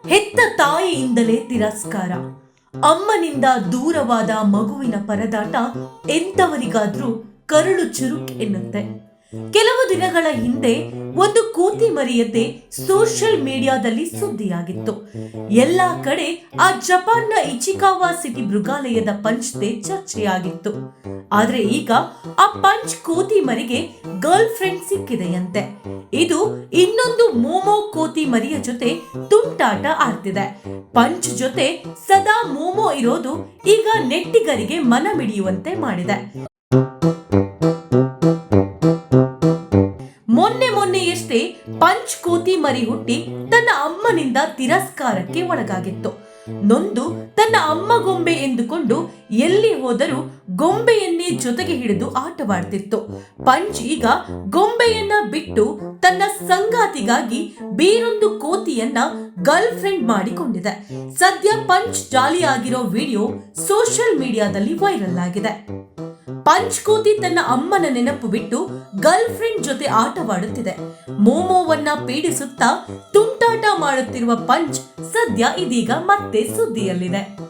ಹೆತ್ತ ತಾಯಿಯಿಂದಲೇ ತಿರಸ್ಕಾರ, ಅಮ್ಮನಿಂದ ದೂರವಾದ ಮಗುವಿನ ಪರದಾಟ ಎಂತವರಿಗಾದ್ರೂ ಕರುಳು ಚುರುಕ್ ಎನ್ನುತ್ತೆ. ಕೆಲವು ದಿನಗಳ ಹಿಂದೆ ಒಂದು ಕೂತಿ ಮರಿಯದ್ದೇ ಸೋಷಿಯಲ್ ಮೀಡಿಯಾದಲ್ಲಿ ಸುದ್ದಿಯಾಗಿತ್ತು. ಎಲ್ಲಾ ಕಡೆ ಆ ಜಪಾನ್ನ ಇಚಿಕಾವಾ ಸಿಟಿ ಮೃಗಾಲಯದ ಪಂಚ್ದೆ ಚರ್ಚೆಯಾಗಿತ್ತು. ಆದ್ರೆ ಈಗ ಆ ಪಂಚ್ ಕೋತಿ ಮರಿಗೆ ಗರ್ಲ್ ಫ್ರೆಂಡ್ ಸಿಕ್ಕಿದೆಯಂತೆ. ಇದು ಇನ್ನೊಂದು ಮೋಮೋ ಕೋತಿ ಮರಿಯ ಜೊತೆ ತುಂಟಾಟ ಆಡ್ತಿದೆ. ಪಂಚ್ ಜೊತೆ ಸದಾ ಮೋಮೋ ಇರೋದು ಈಗ ನೆಟ್ಟಿಗರಿಗೆ ಮನ ಮಿಡಿಯುವಂತೆ ಮಾಡಿದೆ. ಮೊನ್ನೆಯಷ್ಟೇ ಪಂಚ್ ಕೋತಿ ಮರಿ ಹುಟ್ಟಿ ತನ್ನ ಅಮ್ಮನಿಂದ ತಿರಸ್ಕಾರಕ್ಕೆ ಒಳಗಾಗಿತ್ತು. ನೊಂದು ತನ್ನ ಅಮ್ಮ ಗೊಂಬೆ ಎಂದುಕೊಂಡು ಎಲ್ಲಿ ಹೋದರೂ ಗೊಂಬೆಯನ್ನೇ ಜೊತೆಗೆ ಹಿಡಿದು ಆಟವಾಡ್ತಿತ್ತು. ಪಂಚ್ ಈಗ ಗೊಂಬೆಯನ್ನ ಬಿಟ್ಟು ತನ್ನ ಸಂಗಾತಿಗಾಗಿ ಬೇರೊಂದು ಕೋತಿಯನ್ನ ಗರ್ಲ್ ಫ್ರೆಂಡ್ ಮಾಡಿಕೊಂಡಿದೆ. ಸದ್ಯ ಪಂಚ್ ಜಾಲಿಯಾಗಿರೋ ವಿಡಿಯೋ ಸೋಷಿಯಲ್ ಮೀಡಿಯಾದಲ್ಲಿ ವೈರಲ್ ಆಗಿದೆ. ಪಂಚ್ ಕೋತಿ ತನ್ನ ಅಮ್ಮನ ನೆನಪು ಬಿಟ್ಟು ಗರ್ಲ್ ಫ್ರೆಂಡ್ ಜೊತೆ ಆಟವಾಡುತ್ತಿದೆ. ಮೋಮೋವನ್ನ ಪೀಡಿಸುತ್ತಾ ತುಂಟಾಟ ಮಾಡುತ್ತಿರುವ ಪಂಚ್ ಸದ್ಯ ಇದೀಗ ಮತ್ತೆ ಸುದ್ದಿಯಲ್ಲಿದೆ.